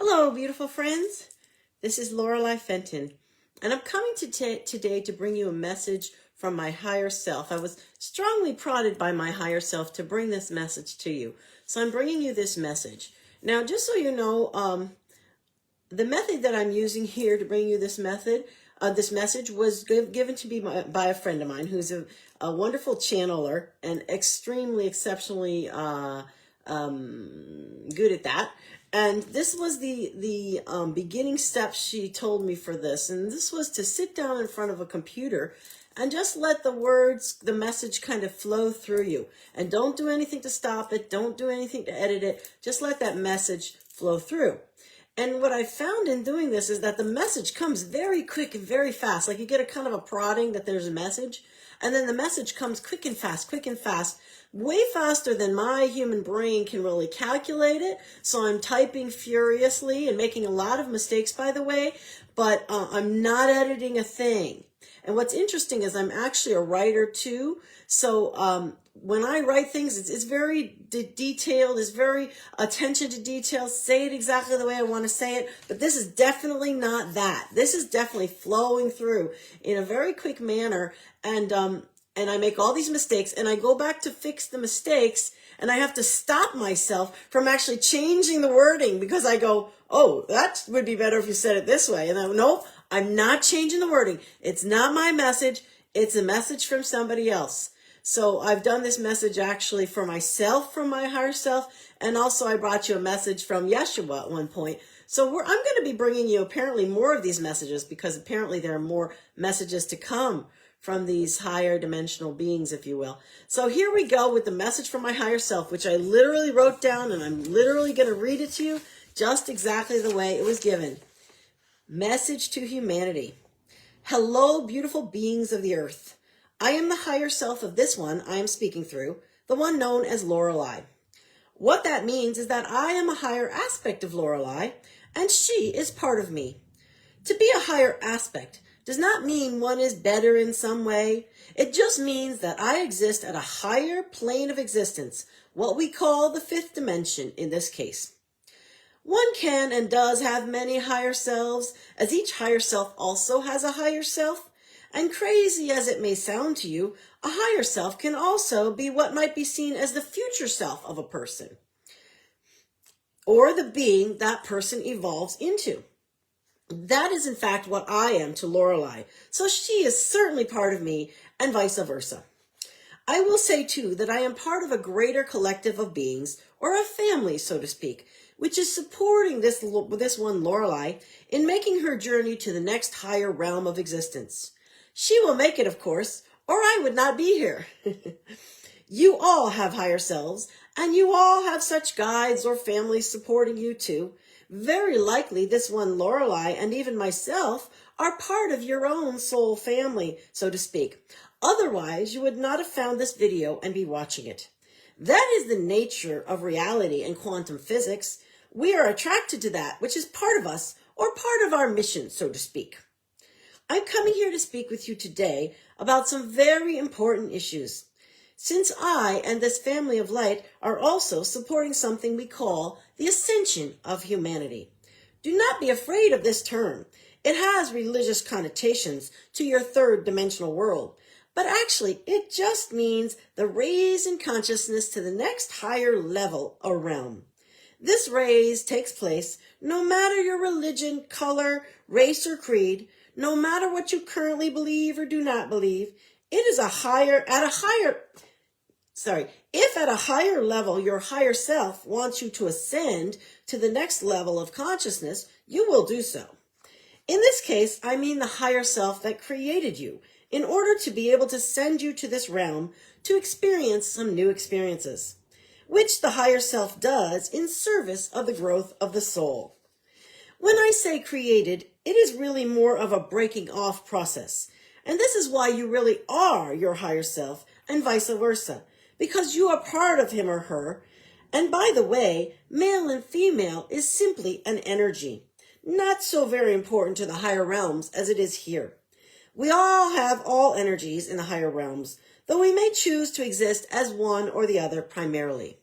Hello, beautiful friends. This is Lorelei Fenton, and I'm coming today to bring you a message from my higher self. I was strongly prodded by my higher self to bring this message to you, so I'm bringing you this message. Now, just so you know, the method that I'm using here to bring you this message was given to me by a friend of mine who's a wonderful channeler and exceptionally good at that. And this was the beginning steps she told me for this. And this was to sit down in front of a computer and just let the message kind of flow through you. And don't do anything to stop it. Don't do anything to edit it. Just let that message flow through. And what I found in doing this is that the message comes very quick and very fast. Like you get a kind of a prodding that there's a message. And then the message comes quick and fast, way faster than my human brain can really calculate it. So I'm typing furiously and making a lot of mistakes, by the way, but I'm not editing a thing. And what's interesting is I'm actually a writer too. So when I write things, it's very detailed, it's very attention to detail, say it exactly the way I want to say it. But this is definitely not that. This is definitely flowing through in a very quick manner. And I make all these mistakes and I go back to fix the mistakes and I have to stop myself from actually changing the wording because I go, oh, that would be better if you said it this way. And I go, nope, I'm not changing the wording. It's not my message. It's a message from somebody else. So I've done this message actually for myself, from my higher self, and also I brought you a message from Yeshua at one point. So I'm going to be bringing you apparently more of these messages because apparently there are more messages to come from these higher dimensional beings, if you will. So here we go with the message from my higher self, which I literally wrote down, and I'm literally going to read it to you just exactly the way it was given. Message to humanity. Hello, beautiful beings of the earth. I am the higher self of this one I am speaking through, the one known as Lorelei. What that means is that I am a higher aspect of Lorelei, and she is part of me. To be a higher aspect does not mean one is better in some way. It just means that I exist at a higher plane of existence, what we call the fifth dimension in this case. One can and does have many higher selves, as each higher self also has a higher self. And crazy as it may sound to you, a higher self can also be what might be seen as the future self of a person, or the being that person evolves into. That is in fact what I am to Lorelei, so she is certainly part of me and vice versa. I will say too that I am part of a greater collective of beings, or a family so to speak, which is supporting this one Lorelei in making her journey to the next higher realm of existence. She will make it, of course, or I would not be here. You all have higher selves, and you all have such guides or families supporting you too. Very likely this one Lorelei and even myself are part of your own soul family, so to speak. Otherwise, you would not have found this video and be watching it. That is the nature of reality and quantum physics. We are attracted to that which is part of us, or part of our mission, so to speak. I'm coming here to speak with you today about some very important issues. Since I and this family of light are also supporting something we call the ascension of humanity. Do not be afraid of this term. It has religious connotations to your third dimensional world, but actually it just means the raise in consciousness to the next higher level or realm. This raise takes place no matter your religion, color, race, or creed. No matter what you currently believe or do not believe, if at a higher level your higher self wants you to ascend to the next level of consciousness, you will do so. In this case, I mean the higher self that created you in order to be able to send you to this realm to experience some new experiences, which the higher self does in service of the growth of the soul. When I say created, it is really more of a breaking off process. And this is why you really are your higher self and vice versa, because you are part of him or her. And by the way, male and female is simply an energy, not so very important to the higher realms as it is here. We all have all energies in the higher realms, though we may choose to exist as one or the other primarily.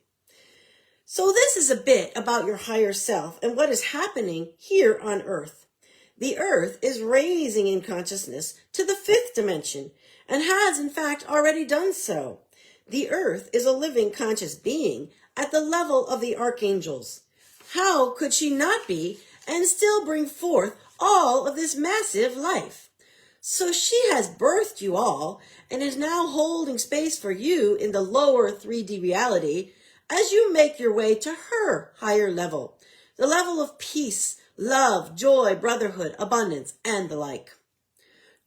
So this is a bit about your higher self and what is happening here on Earth. The Earth is raising in consciousness to the fifth dimension and has in fact already done so. The Earth is a living conscious being at the level of the archangels. How could she not be and still bring forth all of this massive life? So she has birthed you all and is now holding space for you in the lower 3D reality as you make your way to her higher level, the level of peace, love, joy, brotherhood, abundance, and the like.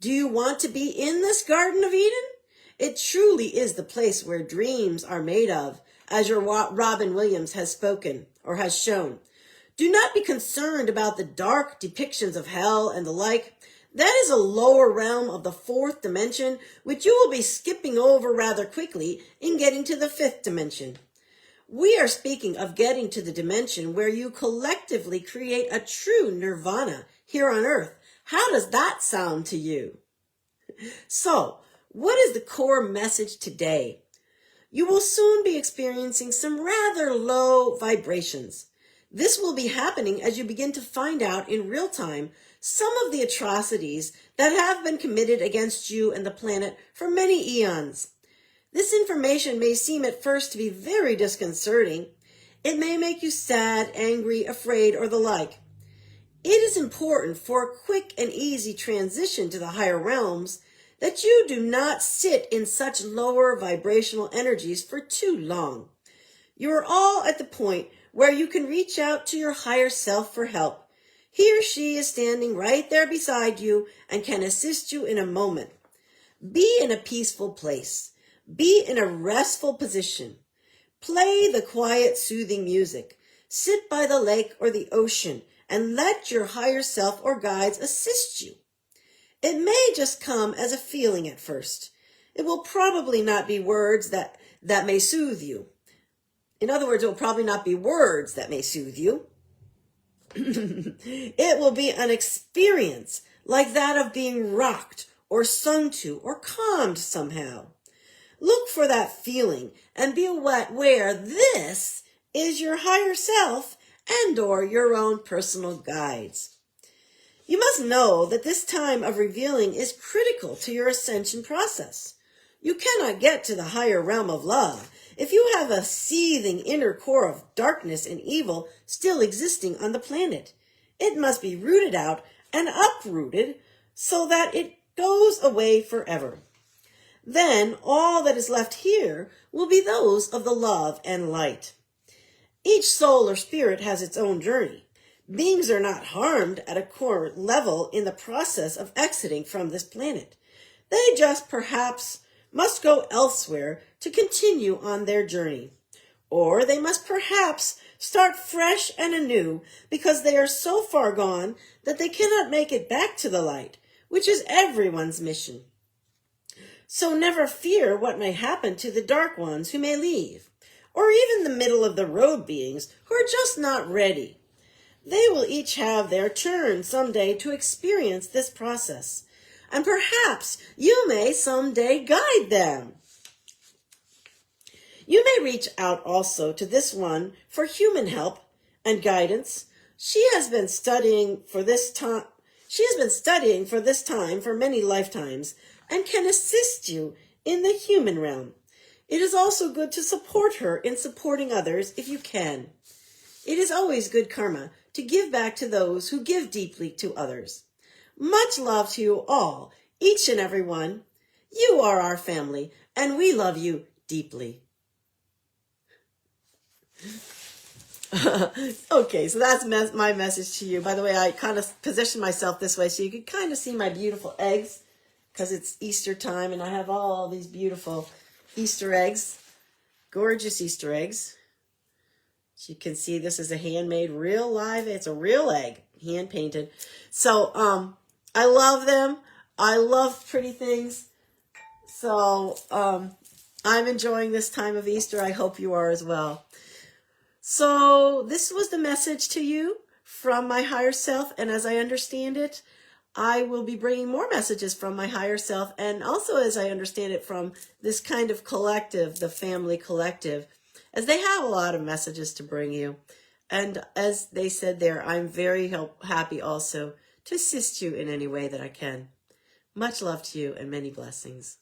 Do you want to be in this Garden of Eden? It truly is the place where dreams are made of, as your Robin Williams has spoken or has shown. Do not be concerned about the dark depictions of hell and the like. That is a lower realm of the fourth dimension, which you will be skipping over rather quickly in getting to the fifth dimension. We are speaking of getting to the dimension where you collectively create a true nirvana here on Earth. How does that sound to you? So, what is the core message today? You will soon be experiencing some rather low vibrations. This will be happening as you begin to find out in real time some of the atrocities that have been committed against you and the planet for many eons. This information may seem at first to be very disconcerting. It may make you sad, angry, afraid, or the like. It is important for a quick and easy transition to the higher realms that you do not sit in such lower vibrational energies for too long. You are all at the point where you can reach out to your higher self for help. He or she is standing right there beside you and can assist you in a moment. Be in a peaceful place. Be in a restful position. Play the quiet, soothing music. Sit by the lake or the ocean and let your higher self or guides assist you. It may just come as a feeling at first. It will probably not be words that may soothe you. In other words, it will probably not be words that may soothe you. It will be an experience like that of being rocked or sung to or calmed somehow. Look for that feeling and be aware this is your higher self and or your own personal guides. You must know that this time of revealing is critical to your ascension process. You cannot get to the higher realm of love if you have a seething inner core of darkness and evil still existing on the planet. It must be rooted out and uprooted so that it goes away forever. Then all that is left here will be those of the love and light. Each soul or spirit has its own journey. Beings are not harmed at a core level in the process of exiting from this planet. They just perhaps must go elsewhere to continue on their journey. Or they must perhaps start fresh and anew because they are so far gone that they cannot make it back to the light, which is everyone's mission. So never fear what may happen to the dark ones who may leave, or even the middle of the road beings who are just not ready. They will each have their turn someday to experience this process, and perhaps you may someday guide them. You may reach out also to this one for human help and guidance. She has been studying for this time for many lifetimes and can assist you in the human realm. It is also good to support her in supporting others if you can. It is always good karma to give back to those who give deeply to others. Much love to you all, each and every one. You are our family, and we love you deeply. Okay, so that's my message to you. By the way, I kind of positioned myself this way so you could kind of see my beautiful eggs because it's Easter time and I have all these beautiful Easter eggs, gorgeous Easter eggs. As you can see, this is a handmade, real live, it's a real egg, hand painted. So I love them. I love pretty things. So I'm enjoying this time of Easter. I hope you are as well. So this was the message to you from my higher self. And as I understand it, I will be bringing more messages from my higher self. And also, as I understand it, from this kind of collective, the family collective. as they have a lot of messages to bring you. And as they said there, I'm very happy also to assist you in any way that I can. Much love to you and many blessings.